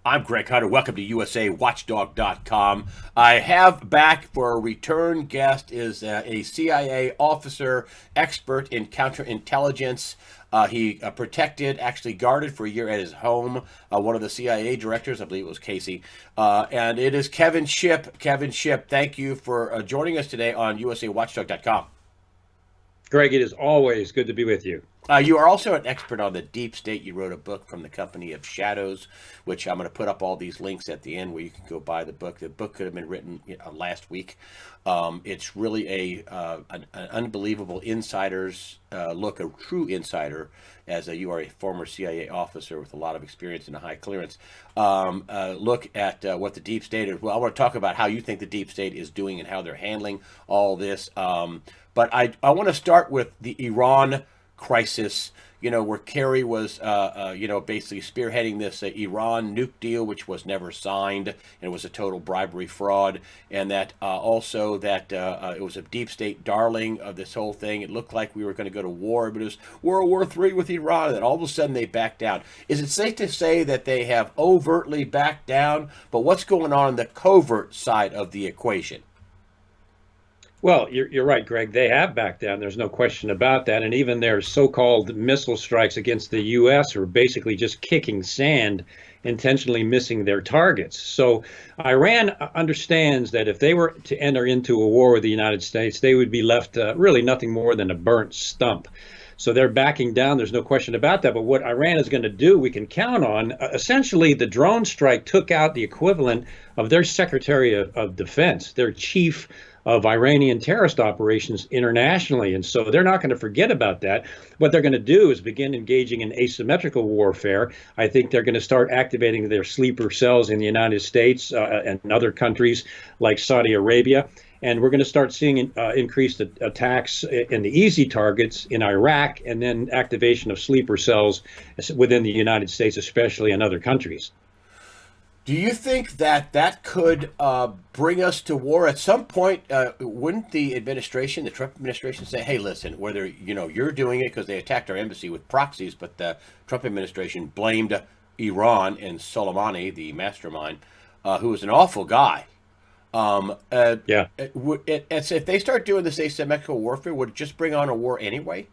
I'm Greg Hunter. Welcome to USAWatchdog.com. I have back for a return guest is a CIA officer expert in counterintelligence. He protected, actually guarded for a year at his home, one of the CIA directors, I believe it was Casey. And it is Kevin Shipp. Kevin Shipp, thank you for joining us today on USAWatchdog.com. Greg, it is always good to be with you. You are also an expert on the deep state. You wrote a book from the Company of Shadows, which I'm going to put up all these links at the end where you can go buy the book. The book could have been written last week. It's really an unbelievable insider's look, a true insider, as you are a former CIA officer with a lot of experience and a high clearance. Look at what the deep state is. Well, I want to talk about how you think the deep state is doing and how they're handling all this. But I want to start with the Iran crisis, where Kerry was, basically spearheading this Iran nuke deal, which was never signed, and it was a total bribery fraud, and that also that it was a deep state darling of this whole thing. It looked like we were going to go to war, but it was World War III with Iran, and then all of a sudden they backed down. Is it safe to say that they have overtly backed down? But what's going on the covert side of the equation? Well, you're right, Greg. They have backed down. There's no question about that. And even their so-called missile strikes against the U.S. are basically just kicking sand, intentionally missing their targets. So Iran understands that if they were to enter into a war with the United States, they would be left really nothing more than a burnt stump. So they're backing down. There's no question about that. But what Iran is going to do, we can count on. Essentially, the drone strike took out the equivalent of their Secretary of Defense, their chief of Iranian terrorist operations internationally. And so they're not going to forget about that. What they're going to do is begin engaging in asymmetrical warfare. I think they're going to start activating their sleeper cells in the United States and other countries like Saudi Arabia. And we're going to start seeing increased attacks in the easy targets in Iraq, and then activation of sleeper cells within the United States, especially in other countries. Do you think that that could bring us to war at some point? Wouldn't the administration, the Trump administration, say, "Hey, listen, whether you're doing it because they attacked our embassy with proxies, but the Trump administration blamed Iran and Soleimani, the mastermind, who was an awful guy." Yeah. If they start doing this asymmetrical warfare, would it just bring on a war anyway?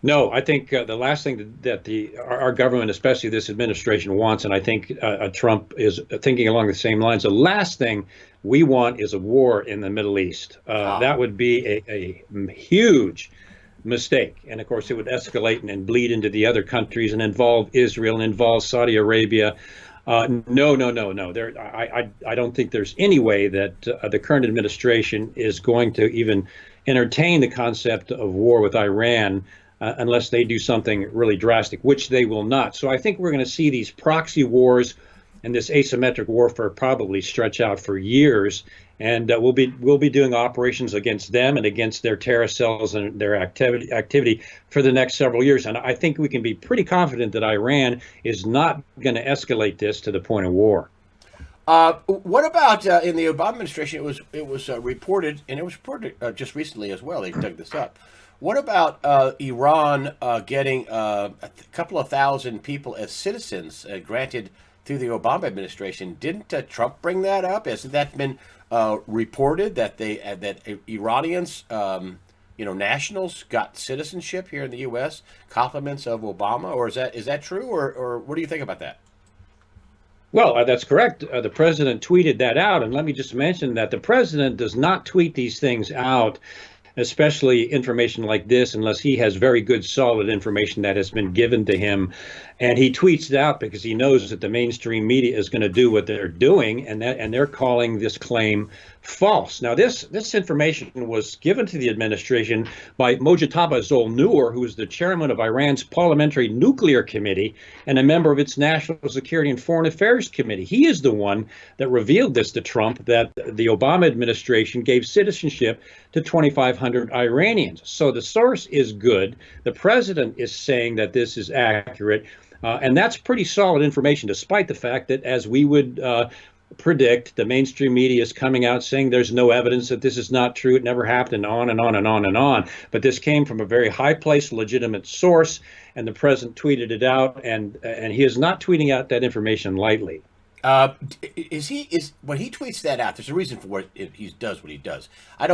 No, I think the last thing that our government, especially this administration, wants, and I think Trump is thinking along the same lines. The last thing we want is a war in the Middle East. That would be a huge mistake, and of course, it would escalate and bleed into the other countries and involve Israel and involve Saudi Arabia. No, no, no, no. I don't think there's any way that the current administration is going to even entertain the concept of war with Iran unless they do something really drastic, which they will not. So I think we're going to see these proxy wars and this asymmetric warfare probably stretch out for years, and we'll be doing operations against them and against their terrorist cells and their activity for the next several years. And I think we can be pretty confident that Iran is not going to escalate this to the point of war. What about in the Obama administration? It was reported, and it was reported just recently as well. They dug this up. What about Iran getting a couple of thousand people as citizens granted through the Obama administration? Didn't Trump bring that up? Hasn't that been reported that that Iranians, nationals got citizenship here in the U.S. Compliments of Obama, or is that true, or what do you think about that? Well, that's correct. The president tweeted that out. And let me just mention that the president does not tweet these things out, especially information like this, unless he has very good, solid information that has been given to him. And he tweets it out because he knows that the mainstream media is going to do what they're doing, and they're calling this claim false. Now, this information was given to the administration by Mojtaba Zolnur, who is the chairman of Iran's Parliamentary Nuclear Committee and a member of its National Security and Foreign Affairs Committee. He is the one that revealed this to Trump, that the Obama administration gave citizenship to 2,500 Iranians. So the source is good. The president is saying that this is accurate. And that's pretty solid information, despite the fact that, as we would predict. The mainstream media is coming out saying there's no evidence that this is not true. It never happened, and on and on and on and on. But this came from a very high-placed, legitimate source, and the president tweeted it out, and he is not tweeting out that information lightly. Is when he tweets that out, there's a reason for what he does what he does. I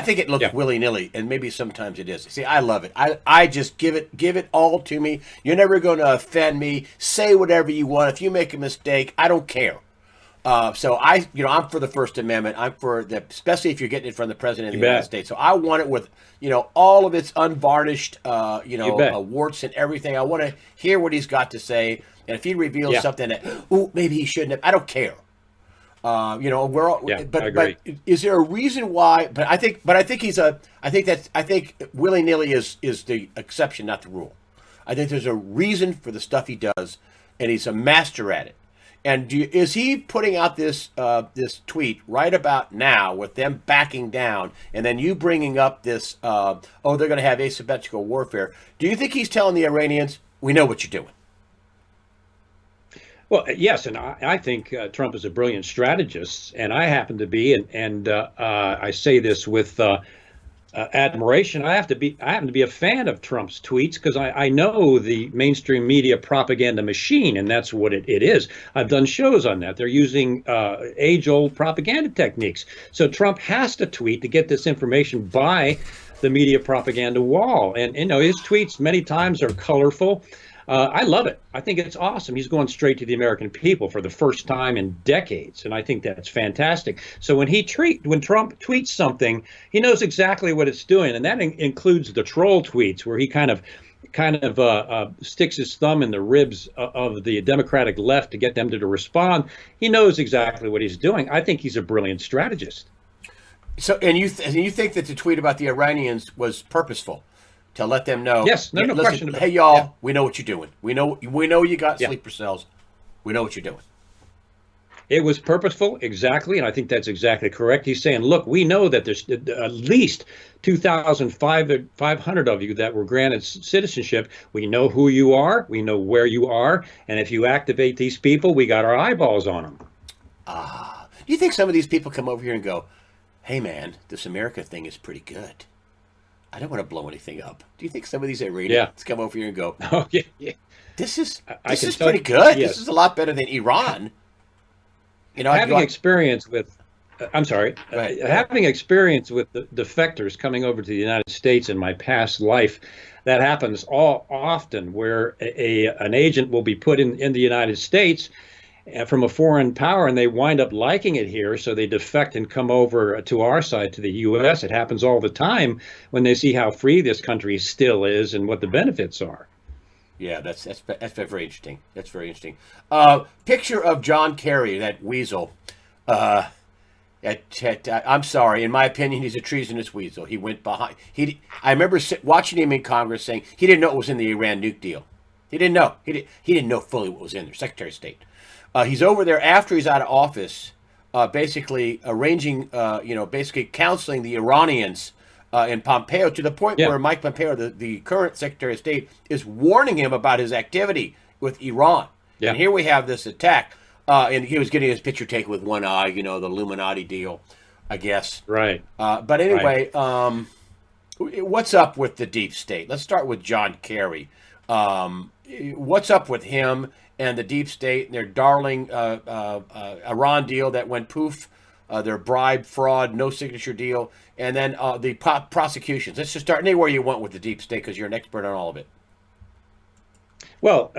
think it looks Yeah. willy-nilly, and maybe sometimes it is. See, I love it. I just give it all to me. You're never going to offend me. Say whatever you want. If you make a mistake, I don't care. So I'm for the First Amendment. I'm for the, especially if you're getting it from the President of the United States. So I want it with, all of its unvarnished, warts and everything. I want to hear what he's got to say. And if he reveals something that, maybe he shouldn't have, I don't care. We're all, but is there a reason why? I think willy-nilly is the exception, not the rule. I think there's a reason for the stuff he does, and he's a master at it. And is he putting out this tweet right about now with them backing down, and then you bringing up this, they're going to have asymmetrical warfare? Do you think he's telling the Iranians, we know what you're doing? Well, yes, and I think Trump is a brilliant strategist, and I happen to be, and I say this with admiration. I happen to be a fan of Trump's tweets because I know the mainstream media propaganda machine, and that's what it is. I've done shows on that. They're using age-old propaganda techniques. So Trump has to tweet to get this information by the media propaganda wall, and his tweets many times are colorful. I love it. I think it's awesome. He's going straight to the American people for the first time in decades, and I think that's fantastic. So when Trump tweets something, he knows exactly what it's doing, and that includes the troll tweets where he kind of sticks his thumb in the ribs of the Democratic left to get them to respond. He knows exactly what he's doing. I think he's a brilliant strategist. So, and you think that the tweet about the Iranians was purposeful? To let them know, yes, no question about it. Hey, y'all, we know what you're doing. We know you got sleeper cells. We know what you're doing. It was purposeful, exactly, and I think that's exactly correct. He's saying, look, we know that there's at least 2,500 of you that were granted citizenship. We know who you are. We know where you are. And if you activate these people, we got our eyeballs on them. Do you think some of these people come over here and go, hey, man, this America thing is pretty good. I don't want to blow anything up. Do you think some of these Iranians come over here and go, oh, yeah. This is pretty good. Yes. This is a lot better than Iran. Having experience with having experience with the defectors coming over to the United States in my past life, that happens often where an agent will be put in the United States from a foreign power, and they wind up liking it here, so they defect and come over to our side, to the U.S. It happens all the time when they see how free this country still is and what the benefits are. Yeah, that's very interesting. That's very interesting. Picture of John Kerry, that weasel. I'm sorry. In my opinion, he's a treasonous weasel. He went behind. I remember watching him in Congress saying he didn't know what was in the Iran nuke deal. He didn't know. He didn't know fully what was in there. Secretary of State. He's over there after he's out of office, basically arranging, basically counseling the Iranians in Pompeo, to the point where Mike Pompeo, the current Secretary of State, is warning him about his activity with Iran. Yeah. And here we have this attack, and he was getting his picture taken with one eye, the Illuminati deal, I guess. Right. But anyway, what's up with the deep state? Let's start with John Kerry. What's up with him and the deep state and their darling Iran deal that went poof, their bribe, fraud, no signature deal, and then the prosecutions. Let's just start anywhere you want with the deep state because you're an expert on all of it. Well,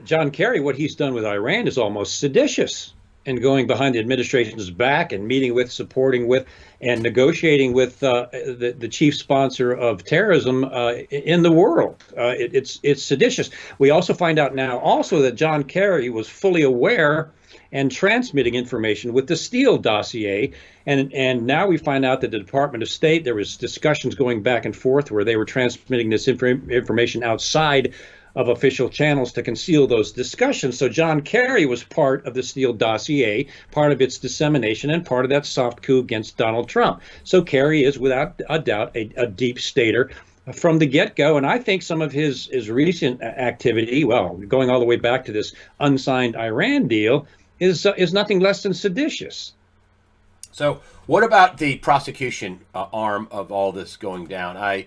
John Kerry, what he's done with Iran is almost seditious, and going behind the administration's back and meeting with, supporting with, and negotiating with the chief sponsor of terrorism in the world. It's seditious. We also find out now also that John Kerry was fully aware and transmitting information with the Steele dossier. And now we find out that the Department of State, there was discussions going back and forth where they were transmitting this information outside of official channels to conceal those discussions. So John Kerry was part of the Steele dossier, part of its dissemination, and part of that soft coup against Donald Trump. So Kerry is without a doubt a deep stater from the get-go. And I think some of his recent activity, well, going all the way back to this unsigned Iran deal, is nothing less than seditious. So, what about the prosecution arm of all this going down?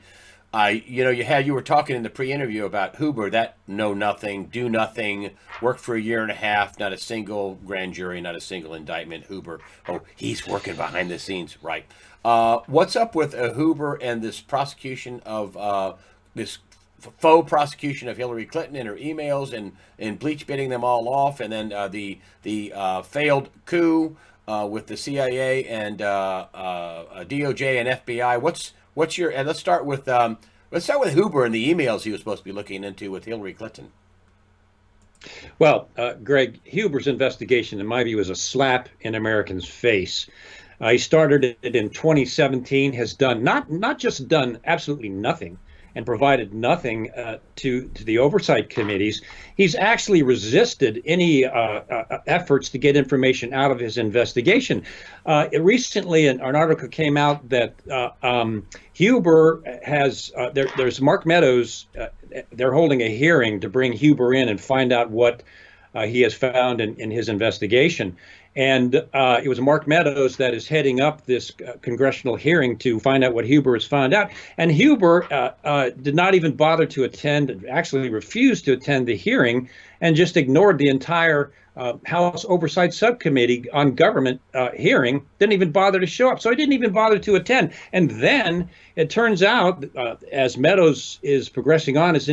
You were talking in the pre-interview about Huber, that know nothing, do nothing, worked for a year and a half, not a single grand jury, not a single indictment. Huber, oh, he's working behind the scenes, right? What's up with Huber and this prosecution of this faux prosecution of Hillary Clinton and her emails and bleach bidding them all off, and then the failed coup with the CIA and DOJ and FBI. What's your, and let's start with Huber and the emails he was supposed to be looking into with Hillary Clinton. Well, Greg, Huber's investigation, in my view, is a slap in Americans' face. He started it in 2017, has done not just done absolutely nothing and provided nothing to the oversight committees. He's actually resisted any efforts to get information out of his investigation. Recently, an article came out that Huber has, there's Mark Meadows, they're holding a hearing to bring Huber in and find out what he has found in his investigation. And it was Mark Meadows that is heading up this congressional hearing to find out what Huber has found out. And Huber did not even bother to attend, actually refused to attend the hearing, and just ignored the entire House Oversight Subcommittee on Government hearing, didn't even bother to show up. So he didn't even bother to attend. And then it turns out, as Meadows is progressing on his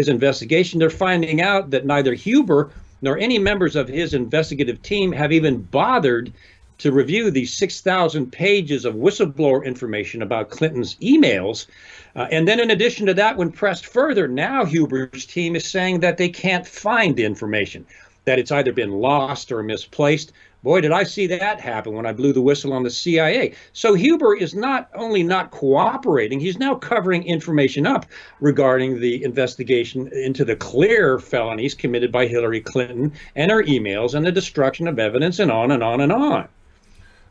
investigation, they're finding out that neither Huber nor any members of his investigative team have even bothered to review the 6,000 pages of whistleblower information about Clinton's emails. And then in addition to that, when pressed further, now Huber's team is saying that they can't find the information, that it's either been lost or misplaced. Boy, did I see that happen when I blew the whistle on the CIA. So Huber is not only not cooperating, he's now covering information up regarding the investigation into the clear felonies committed by Hillary Clinton and her emails and the destruction of evidence and on and on and on.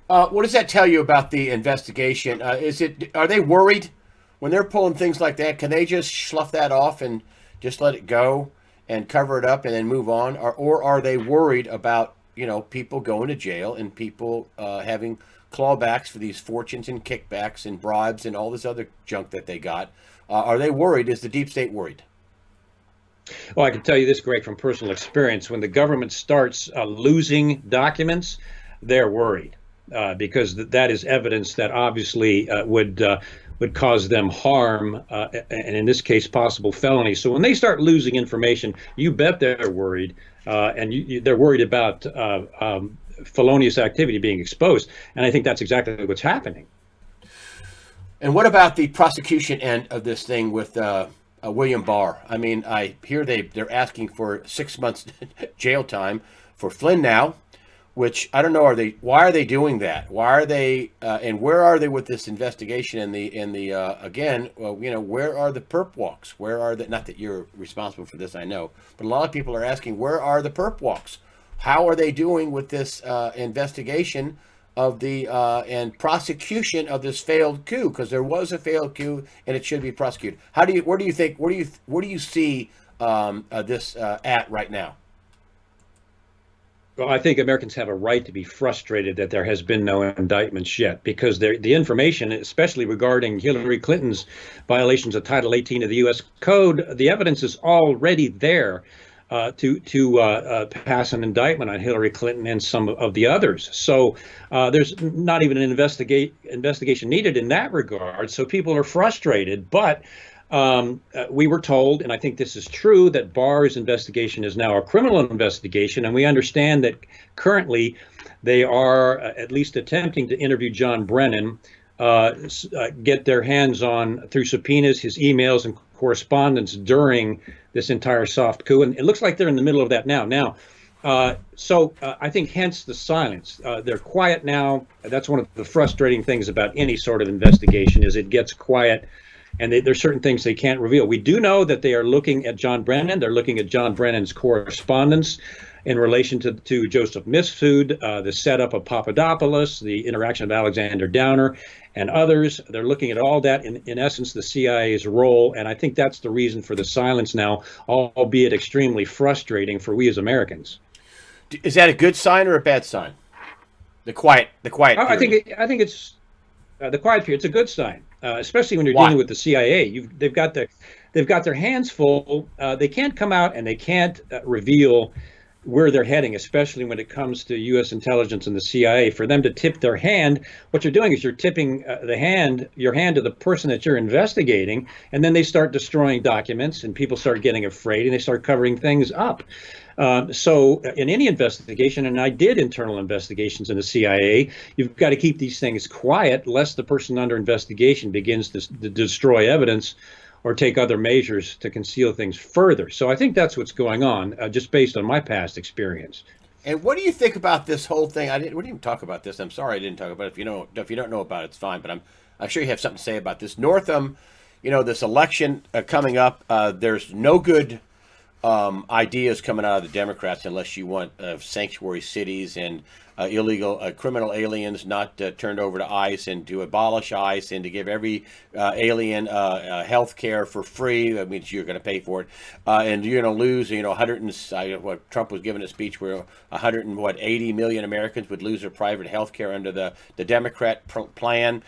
What does that tell you about the investigation? Are they worried when they're pulling things like that? Can they just slough that off and just let it go and cover it up and then move on? Or are they worried about people going to jail and people having clawbacks for these fortunes and kickbacks and bribes and all this other junk that they got? Are they worried? Is the deep state worried? Well, I can tell you this, Greg, from personal experience. When the government starts losing documents, they're worried because that is evidence that obviously would cause them harm, and in this case, possible felony. So when they start losing information, you bet they're worried. And they're worried about felonious activity being exposed. And I think that's exactly what's happening. And what about the prosecution end of this thing with William Barr? I mean, I hear they're asking for 6 months jail time for Flynn now, which I don't know. Why are they doing that? Why are they? And where are they with this investigation? And again, where are the perp walks? Where are the? Not that you're responsible for this, I know, but a lot of people are asking, where are the perp walks? How are they doing with this investigation of the and prosecution of this failed coup? Because there was a failed coup, and it should be prosecuted. Where do you think? Where do you see this at right now? Well, I think Americans have a right to be frustrated that there has been no indictments yet, because the information, especially regarding Hillary Clinton's violations of Title 18 of the U.S. Code, the evidence is already there to pass an indictment on Hillary Clinton and some of the others. So there's not even an investigation needed in that regard. So people are frustrated, but we were told, and I think this is true, that Barr's investigation is now a criminal investigation, and we understand that currently they are at least attempting to interview John Brennan, get their hands on, through subpoenas, his emails and correspondence during this entire soft coup, and it looks like they're in the middle of that now. So I think hence the silence. They're quiet now. That's one of the frustrating things about any sort of investigation, is it gets quiet. And there's certain things they can't reveal. We do know that they are looking at John Brennan. They're looking at John Brennan's correspondence in relation to Joseph Mifsud, the setup of Papadopoulos, the interaction of Alexander Downer, and others. They're looking at all that, in essence, the CIA's role. And I think that's the reason for the silence now, albeit extremely frustrating for we as Americans. Is that a good sign or a bad sign? The quiet I period. think it's the quiet period. It's a good sign, especially when you're Why? dealing with the CIA. They've got their hands full. They can't come out and they can't reveal where they're heading, especially when it comes to U.S. intelligence and the CIA. For them to tip their hand, what you're doing is you're tipping your hand to the person that you're investigating, and then they start destroying documents, and people start getting afraid, and they start covering things up. So in any investigation, and I did internal investigations in the CIA, you've got to keep these things quiet lest the person under investigation begins to destroy evidence or take other measures to conceal things further. So I think that's what's going on, just based on my past experience. And what do you think about this whole thing? We didn't even talk about this. I'm sorry I didn't talk about it. If you don't know about it, it's fine. But I'm sure you have something to say about this. Northam, this election coming up. There's no good ideas coming out of the Democrats unless you want sanctuary cities and illegal criminal aliens not turned over to ICE, and to abolish ICE, and to give every alien health care for free. That means you're going to pay for it, and you're going to lose 100 and what Trump was giving a speech where 80 million Americans would lose their private health care under the Democrat plan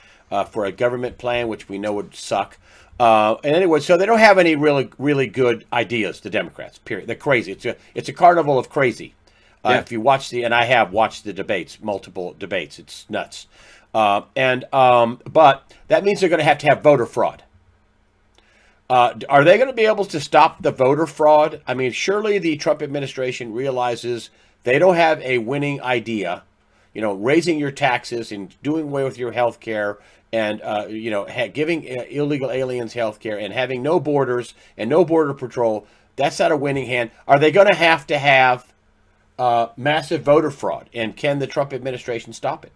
for a government plan, which we know would suck. And anyway, so they don't have any really good ideas, the Democrats, period. They're crazy. It's a carnival of crazy. Yeah. If you watch and I have watched the debates, multiple debates, it's nuts. But that means they're going to have voter fraud. Are they going to be able to stop the voter fraud? I mean, surely the Trump administration realizes they don't have a winning idea, raising your taxes and doing away with your health care, and giving illegal aliens health care, and having no borders and no border patrol. That's not a winning hand. Are they going to have massive voter fraud? And can the Trump administration stop it?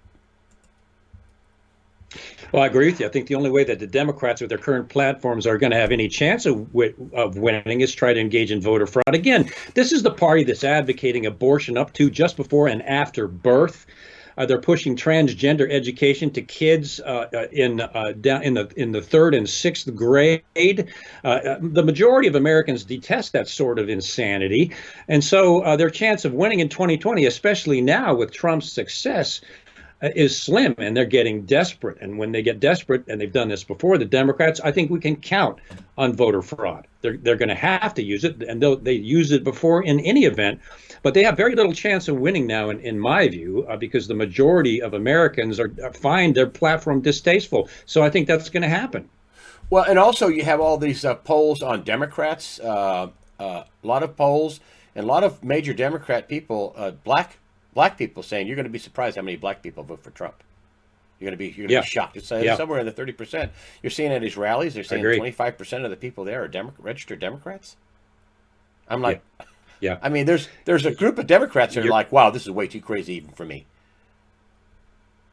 Well, I agree with you. I think the only way that the Democrats with their current platforms are going to have any chance of winning is try to engage in voter fraud. Again, this is the party that's advocating abortion up to, just before, and after birth. They're pushing transgender education to kids in the third and sixth grade. The majority of Americans detest that sort of insanity, and so their chance of winning in 2020, especially now with Trump's success, is slim, and they're getting desperate. And when they get desperate, and they've done this before, the Democrats, I think we can count on voter fraud. They're going to have to use it, and they used it before in any event. But they have very little chance of winning now, in my view, because the majority of Americans find their platform distasteful. So I think that's going to happen. Well, and also you have all these polls on Democrats, a lot of polls, and a lot of major Democrat people, black people, saying you're going to be surprised how many black people vote for Trump. You're going to be shocked. It's somewhere in the 30%. You're seeing at his rallies, they're saying 25% of the people there are registered Democrats. I'm like. Yeah. I mean, there's a group of Democrats that are like, wow, this is way too crazy even for me.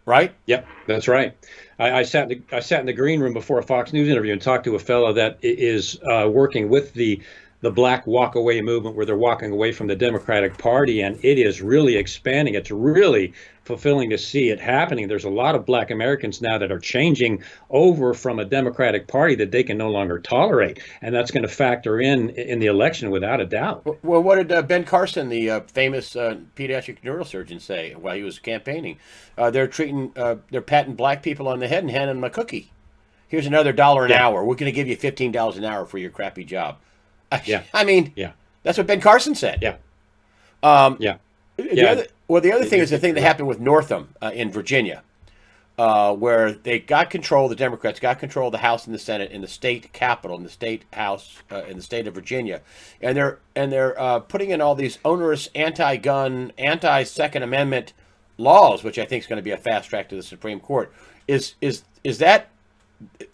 Right? Yep, that's right. I sat in the green room before a Fox News interview and talked to a fellow that is working with the Black Walk Away movement, where they're walking away from the Democratic Party, and it is really expanding. It's really fulfilling to see it happening. There's a lot of Black Americans now that are changing over from a Democratic Party that they can no longer tolerate, and that's going to factor in the election without a doubt. Well, what did Ben Carson, the famous pediatric neurosurgeon, say while he was campaigning? They're patting black people on the head and handing them a cookie. Here's another $1 an hour. We're going to give you $15 an hour for your crappy job. Yeah. I mean, that's what Ben Carson said. Yeah. The other thing is the thing that happened with Northam in Virginia, where they got control. The Democrats got control of the House and the Senate, in the state capitol, in the state house, in the state of Virginia, and they're putting in all these onerous anti-gun, anti-Second Amendment laws, which I think is going to be a fast track to the Supreme Court. Is that?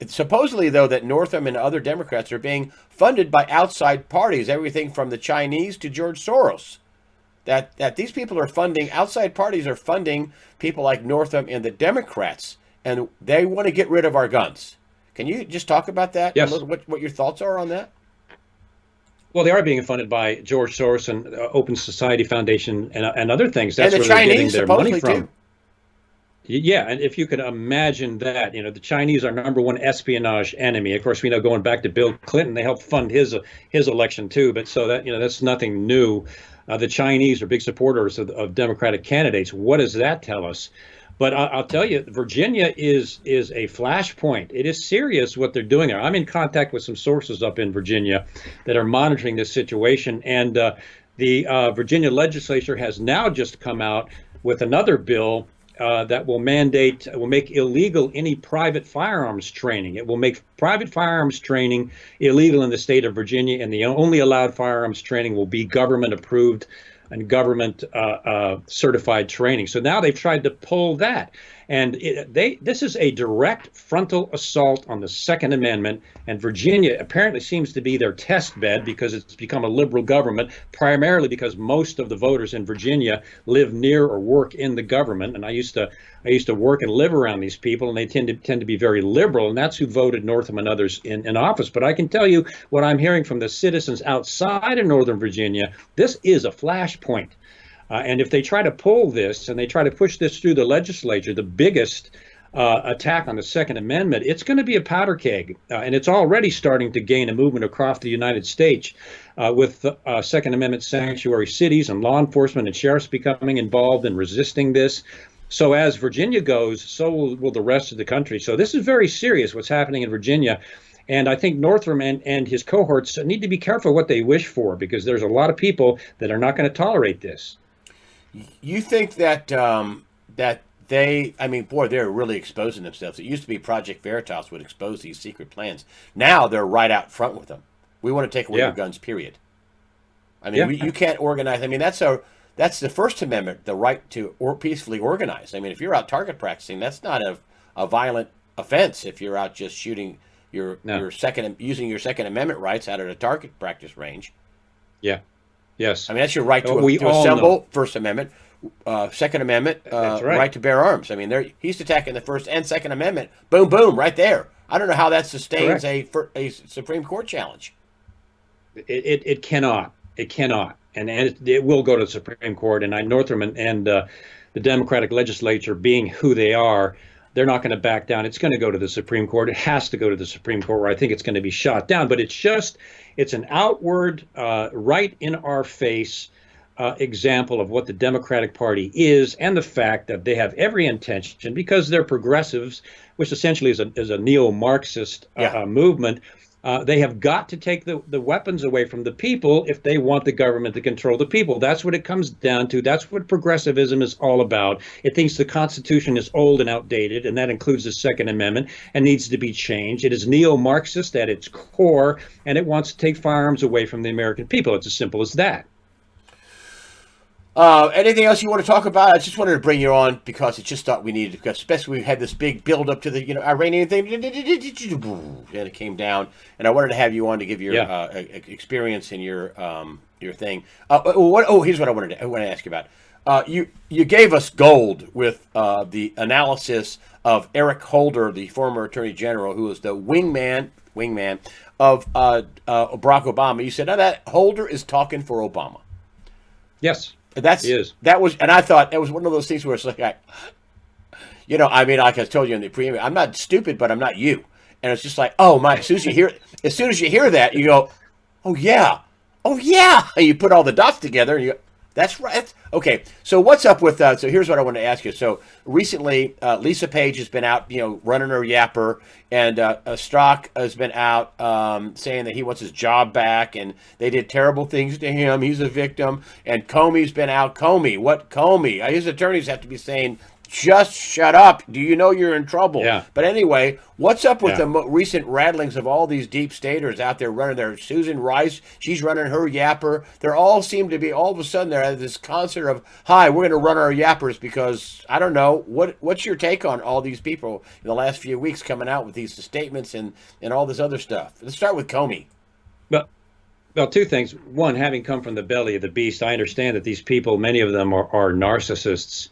Supposedly, though, that Northam and other Democrats are being funded by outside parties, everything from the Chinese to George Soros. That these people are funding, outside parties are funding people like Northam and the Democrats, and they want to get rid of our guns. Can you just talk about that? Yes. What your thoughts are on that? Well, they are being funded by George Soros and Open Society Foundation and other things. That's and the where Chinese they're getting their money from. Too. Yeah, and if you could imagine that, the Chinese are number one espionage enemy. Of course, we know, going back to Bill Clinton, they helped fund his election too. But so that that's nothing new. The Chinese are big supporters of Democratic candidates. What does that tell us? But I'll tell you, Virginia is a flashpoint. It is serious what they're doing there. I'm in contact with some sources up in Virginia that are monitoring this situation, and the Virginia legislature has now just come out with another bill that will make illegal any private firearms training. It will make private firearms training illegal in the state of Virginia, and the only allowed firearms training will be government approved and government certified training. So now they've tried to pull that. And this is a direct frontal assault on the Second Amendment. And Virginia apparently seems to be their test bed because it's become a liberal government, primarily because most of the voters in Virginia live near or work in the government. And I used to work and live around these people, and they tend to be very liberal. And that's who voted Northam and others in office. But I can tell you what I'm hearing from the citizens outside of Northern Virginia. This is a flashpoint. And if they try to pull this and they try to push this through the legislature, the biggest attack on the Second Amendment, it's going to be a powder keg. And it's already starting to gain a movement across the United States with Second Amendment sanctuary cities and law enforcement and sheriffs becoming involved in resisting this. So as Virginia goes, so will the rest of the country. So this is very serious, what's happening in Virginia. And I think Northam and his cohorts need to be careful what they wish for, because there's a lot of people that are not going to tolerate this. You think that I mean, boy, they're really exposing themselves. It used to be Project Veritas would expose these secret plans. Now they're right out front with them. We want to take away your guns, period. I mean, you can't organize. I mean, that's the First Amendment, the right to peacefully organize. I mean, if you're out target practicing, that's not a violent offense. If you're out just shooting using your Second Amendment rights out at a target practice range. Yeah. Yes. I mean, that's your right to assemble, First Amendment, Second Amendment, right to bear arms. I mean, he's attacking the First and Second Amendment. Boom, boom, right there. I don't know how that sustains a Supreme Court challenge. It cannot. It cannot. And it will go to the Supreme Court. And Northam and the Democratic legislature, being who they are, they're not going to back down. It's going to go to the Supreme Court. It has to go to the Supreme Court, where I think it's going to be shot down. But it's an outward, right in our face example of what the Democratic Party is, and the fact that they have every intention, because they're progressives, which essentially is a neo-Marxist movement. They have got to take the weapons away from the people if they want the government to control the people. That's what it comes down to. That's what progressivism is all about. It thinks the Constitution is old and outdated, and that includes the Second Amendment, and needs to be changed. It is neo-Marxist at its core, and it wants to take firearms away from the American people. It's as simple as that. Anything else you want to talk about? I just wanted to bring you on because I just thought we needed to, because especially we had this big build up to the Iranian thing, and it came down, and I wanted to have you on to give your experience and your thing. Here's what I want to ask you about. You gave us gold with the analysis of Eric Holder, the former Attorney General, who was the wingman of Barack Obama. You said, that Holder is talking for Obama. Yes. That was, and I thought that was one of those things where it's like, I mean, like I told you in the preamble, I'm not stupid, but I'm not you. And it's just like, oh my! As soon as you hear that, you go, oh yeah, and you put all the dots together, and you go, that's right. Okay, so what's up with that? So here's what I want to ask you. So recently, Lisa Page has been out, running her yapper, and Strzok has been out saying that he wants his job back, and they did terrible things to him. He's a victim. And Comey's been out. Comey? His attorneys have to be saying, just shut up. Do you know you're in trouble? Yeah. But anyway, what's up with the recent rattlings of all these deep staters out there running their Susan Rice? She's running her yapper. They all seem to be, all of a sudden, they're at this concert of, hi, we're going to run our yappers because, I don't know, what's your take on all these people in the last few weeks coming out with these statements and all this other stuff? Let's start with Comey. Well, two things. One, having come from the belly of the beast, I understand that these people, many of them are narcissists,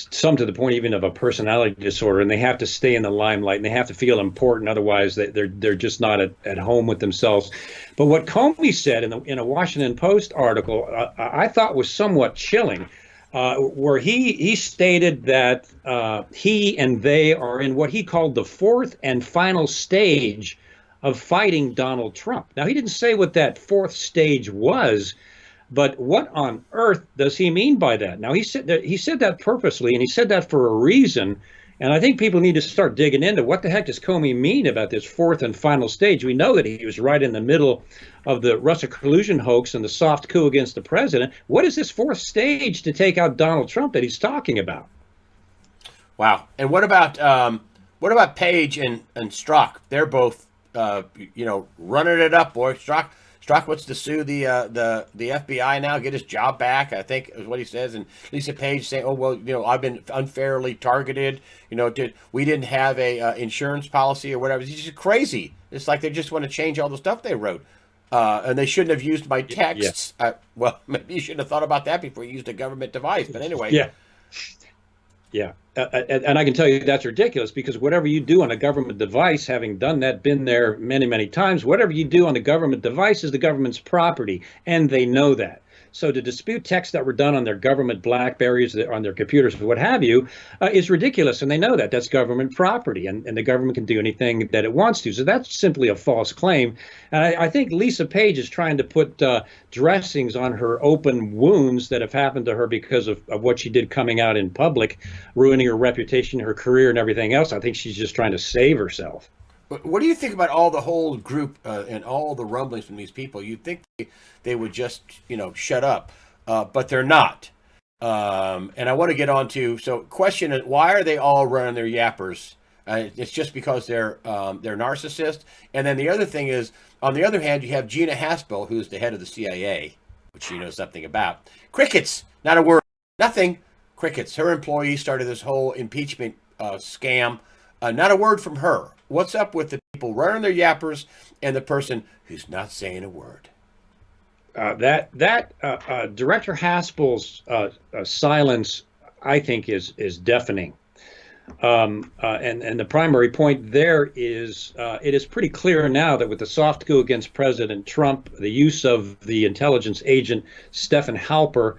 some to the point even of a personality disorder, and they have to stay in the limelight, and they have to feel important. Otherwise, they're just not at home with themselves. But what Comey said in a Washington Post article, I thought was somewhat chilling, where he stated that he and they are in what he called the fourth and final stage of fighting Donald Trump. Now, he didn't say what that fourth stage was, But what on earth does he mean by that? Now he said that purposely, and he said that for a reason. And I think people need to start digging into what the heck does Comey mean about this fourth and final stage. We know that he was right in the middle of the Russia collusion hoax and the soft coup against the president. What is this fourth stage to take out Donald Trump that he's talking about? Wow. And what about Page and Strzok? They're both running it up, boy. Strzok wants to sue the FBI now, get his job back, I think is what he says. And Lisa Page saying, "Oh well, I've been unfairly targeted. We didn't have a insurance policy or whatever." It's just crazy. It's like they just want to change all the stuff they wrote, and they shouldn't have used my texts. Yeah. Well, maybe you shouldn't have thought about that before you used a government device. But anyway, Yeah. Yeah. And I can tell you that's ridiculous, because whatever you do on a government device, having done that, been there many, many times, whatever you do on the government device is the government's property, and they know that. So to dispute texts that were done on their government Blackberries, on their computers, what have you, is ridiculous, and they know that. That's government property, and the government can do anything that it wants to. So that's simply a false claim. And I think Lisa Page is trying to put dressings on her open wounds that have happened to her because of what she did coming out in public, ruining her reputation, her career, and everything else. I think she's just trying to save herself. what do you think about all the whole group and all the rumblings from these people? You'd think they would just, shut up, but they're not. And I want to get on to, so question is, why are they all running their yappers? It's just because they're narcissists. And then the other thing is, on the other hand, you have Gina Haspel, who's the head of the CIA, which you know something about. Crickets, not a word, nothing. Crickets. Her employee started this whole impeachment scam. Not a word from her. What's up with the people running their yappers and the person who's not saying a word? Director Haspel's silence, I think, is deafening. And the primary point there is it is pretty clear now that with the soft coup against President Trump, the use of the intelligence agent Stephen Halper,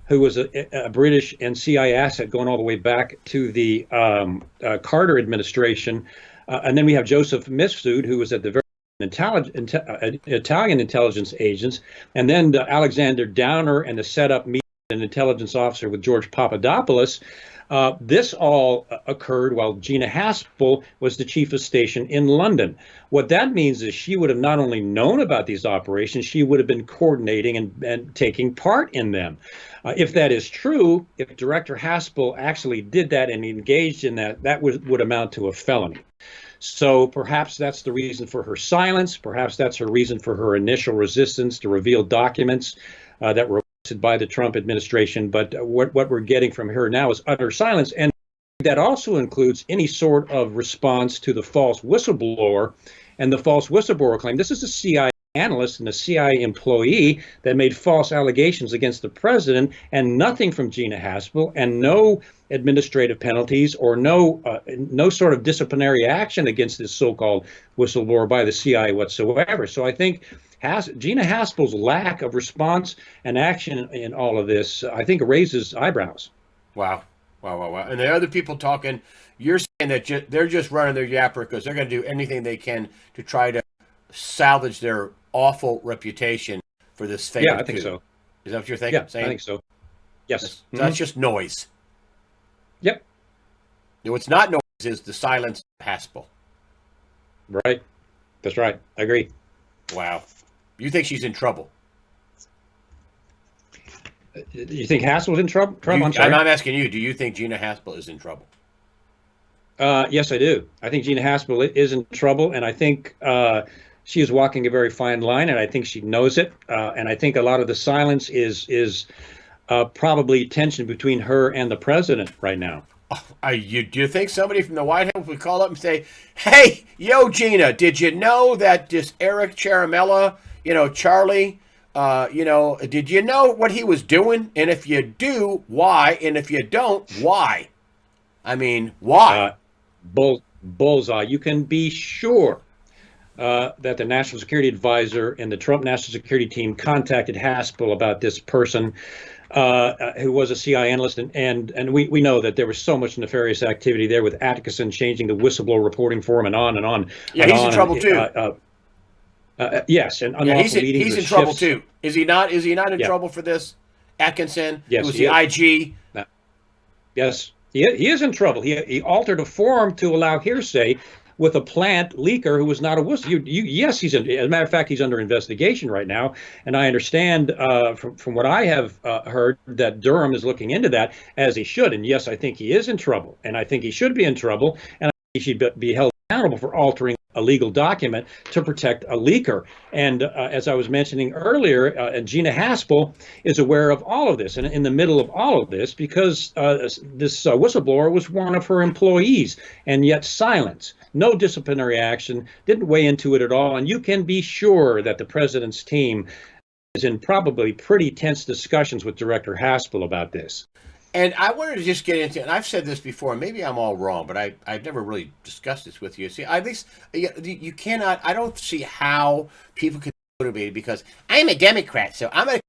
who was a British and CIA asset going all the way back to the Carter administration, and then we have Joseph Mifsud, who was at the very Italian intelligence agents, and then Alexander Downer and the setup meeting an intelligence officer with George Papadopoulos. This all occurred while Gina Haspel was the chief of station in London. What that means is she would have not only known about these operations, she would have been coordinating and taking part in them. If that is true, if Director Haspel actually did that and engaged in that, that would amount to a felony. So perhaps that's the reason for her silence. Perhaps that's her reason for her initial resistance to reveal documents that were by the Trump administration. But what we're getting from her now is utter silence. And that also includes any sort of response to the false whistleblower and the false whistleblower claim. This is a CIA analyst and a CIA employee that made false allegations against the president, and nothing from Gina Haspel, and no administrative penalties or no sort of disciplinary action against this so-called whistleblower by the CIA whatsoever. So I think Gina Haspel's lack of response and action in all of this, I think, raises eyebrows. Wow. And the other people talking, you're saying that they're just running their yapper because they're going to do anything they can to try to salvage their awful reputation for this fake. Yeah, I think so. Is that what you're thinking? Yeah, saying? I think so. Yes. That's just noise. Yep. What's not noise is the silence of Haspel. Right. That's right. I agree. Wow. You think she's in trouble? You think Haspel's in trouble? I'm sorry. I'm asking you. Do you think Gina Haspel is in trouble? Yes, I do. I think Gina Haspel is in trouble, and I think she is walking a very fine line, and I think she knows it. And I think a lot of the silence is probably tension between her and the president right now. Do you think somebody from the White House would call up and say, "Hey, yo, Gina, did you know that this Eric Charamella, Charlie, did you know what he was doing? And if you do, why? And if you don't, why? I mean, why?" Bullseye. You can be sure that the National Security Advisor and the Trump National Security Team contacted Haspel about this person who was a CIA analyst, and we know that there was so much nefarious activity there with Atkinson changing the whistleblower reporting form and on and on. Yeah, he's in trouble too. Yes, and Yeah, unlawful meetings he's with in trouble Schiff's. too. Is he not? Is he not in Yeah, trouble for this? Atkinson, who yes, was he the is. IG. Yes, he is in trouble. He altered a form to allow hearsay with a plant leaker who was not a whistle. Yes, he's in, as a matter of fact, he's under investigation right now. And I understand from what I have heard that Durham is looking into that as he should. And yes, I think he is in trouble, and I think he should be in trouble, and I think he should be held accountable for altering a legal document to protect a leaker. And as I was mentioning earlier, Gina Haspel is aware of all of this and in the middle of all of this because this whistleblower was one of her employees, and yet silence, no disciplinary action, didn't weigh into it at all. And you can be sure that the president's team is in probably pretty tense discussions with Director Haspel about this. And I wanted to just get into, and I've said this before, and maybe I'm all wrong, but I've never really discussed this with you. See, at least you cannot, I don't see how people can be motivated because I'm a Democrat, so I'm a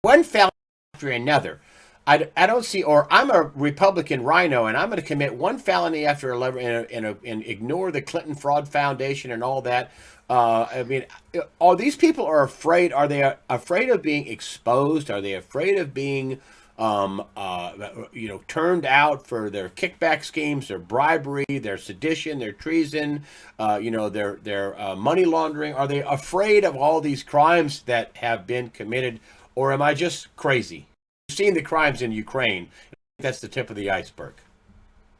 one felony after another. I don't see, or I'm a Republican rhino, and I'm going to commit one felony after another and ignore the Clinton Fraud Foundation and all that. I mean, all these people are afraid. Are they afraid of being exposed? Are they afraid of being turned out for their kickback schemes, their bribery, their sedition, their treason, their money laundering? Are they afraid of all these crimes that have been committed, or am I just crazy? You've seen the crimes in Ukraine. That's the tip of the iceberg.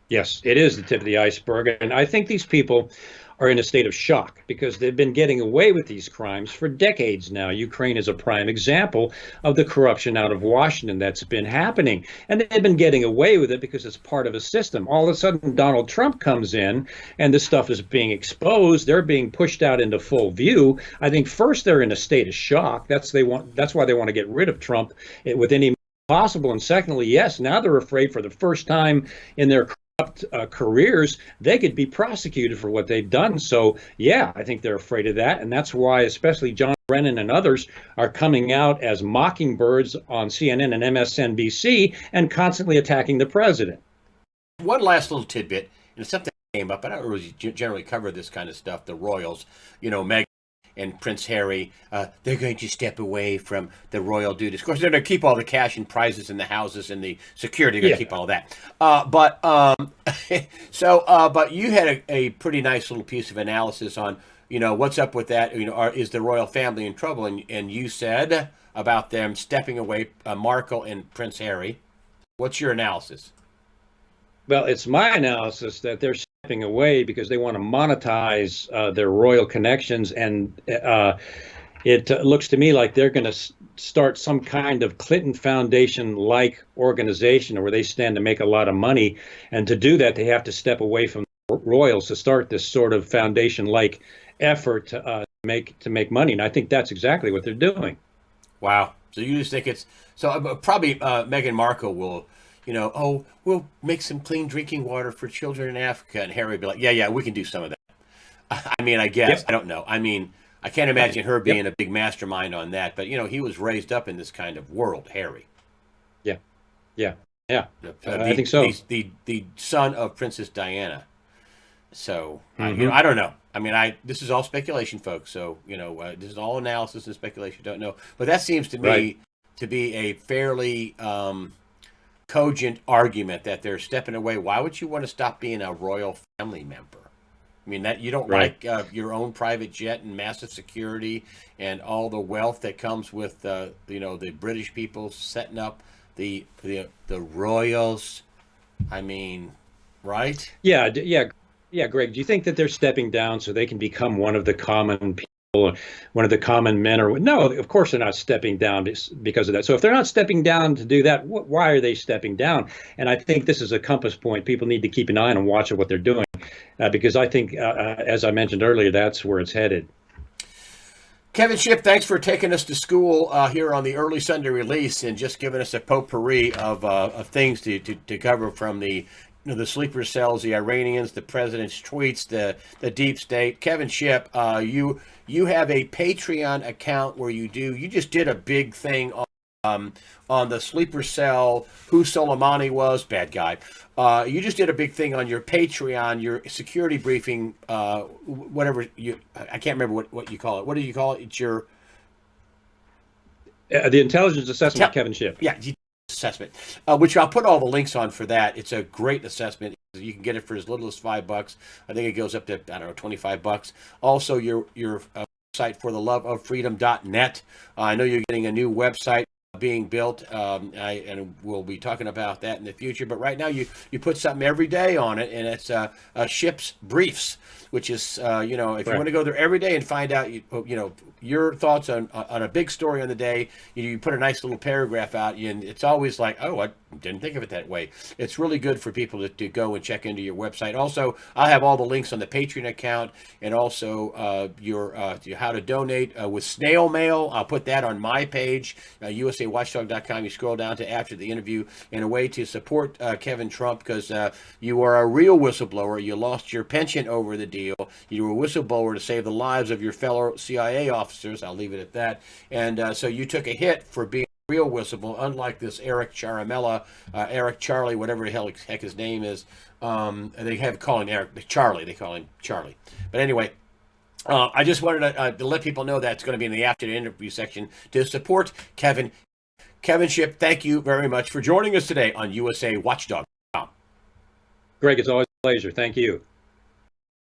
Yes, it is the tip of the iceberg. And I think these people are in a state of shock because they've been getting away with these crimes for decades now. Ukraine is a prime example of the corruption out of Washington that's been happening. And they've been getting away with it because it's part of a system. All of a sudden, Donald Trump comes in and this stuff is being exposed. They're being pushed out into full view. I think first they're in a state of shock. That's why they want to get rid of Trump with any possible. And secondly, yes, now they're afraid for the first time in their careers, they could be prosecuted for what they've done. So, yeah, I think they're afraid of that. And that's why, especially John Brennan and others are coming out as mockingbirds on CNN and MSNBC and constantly attacking the president. One last little tidbit, and something came up. I don't really generally cover this kind of stuff. The royals, Meghan and Prince Harry, they're going to step away from the royal duties. Of course, they're going to keep all the cash and prizes in the houses and the security. They're going to keep all of that. But you had a pretty nice little piece of analysis on, what's up with that. Is the royal family in trouble? And you said about them stepping away, Markle and Prince Harry. What's your analysis? Well, it's my analysis that they're stepping away because they want to monetize their royal connections, and it looks to me like they're going to start some kind of Clinton Foundation-like organization where they stand to make a lot of money, and to do that, they have to step away from the royals to start this sort of foundation-like effort to make money, and I think that's exactly what they're doing. Wow! So you just think it's probably Meghan Markle will. We'll make some clean drinking water for children in Africa. And Harry would be like, yeah, we can do some of that. I mean, I guess. Yep. I don't know. I mean, I can't imagine her being a big mastermind on that. But, he was raised up in this kind of world, Harry. Yeah. I think so. The son of Princess Diana. So, I don't know. I mean, this is all speculation, folks. So, this is all analysis and speculation. Don't know. But that seems to me to be a fairly cogent argument that they're stepping away. Why would you want to stop being a royal family member? I mean, that you don't like your own private jet and massive security and all the wealth that comes with the British people setting up the royals. I mean, right? Yeah, Greg. Do you think that they're stepping down so they can become one of the common people? One of the common men? Or no, of course they're not stepping down because of that. So if they're not stepping down to do that, why are they stepping down? And I think this is a compass point. People need to keep an eye on and watch what they're doing, because I think, as I mentioned earlier, that's where it's headed. Kevin Shipp, thanks for taking us to school here on the early Sunday release and just giving us a potpourri of things to cover, from the sleeper cells, the Iranians, the president's tweets, the deep state. Kevin Shipp, you have a Patreon account where you just did a big thing on on the sleeper cell, who Soleimani was, bad guy. You just did a big thing on your Patreon, your security briefing, whatever I can't remember what you call it. What do you call it? It's your the intelligence assessment of Kevin Shipp. Yeah, assessment, which I'll put all the links on for that. It's a great assessment. You can get it for as little as $5. I think it goes up to, I don't know, $25. Also, your site for the love of freedom.net. I know you're getting a new website being built, and we'll be talking about that in the future. But right now, you put something every day on it, and it's Shipp's Briefs, which is if you want to go there every day and find out your thoughts on a big story on the day, you put a nice little paragraph out, and it's always like, oh, I didn't think of it that way. It's really good for people to go and check into your website. Also, I'll have all the links on the Patreon account, and also your how to donate with snail mail. I'll put that on my page, usawatchdog.com. You scroll down to after the interview, and a way to support Kevin Trump, because you are a real whistleblower. You lost your pension over the deal. You were a whistleblower to save the lives of your fellow CIA officers. I'll leave it at that. And so you took a hit for being a real whistleblower, unlike this Eric Charamella, Eric Charlie, whatever the heck his name is. They have calling Eric Charlie. They call him Charlie. But anyway, I just wanted to let people know that it's going to be in the after the interview section to support Kevin. Kevin Shipp, thank you very much for joining us today on USA Watchdog. Greg, it's always a pleasure. Thank you.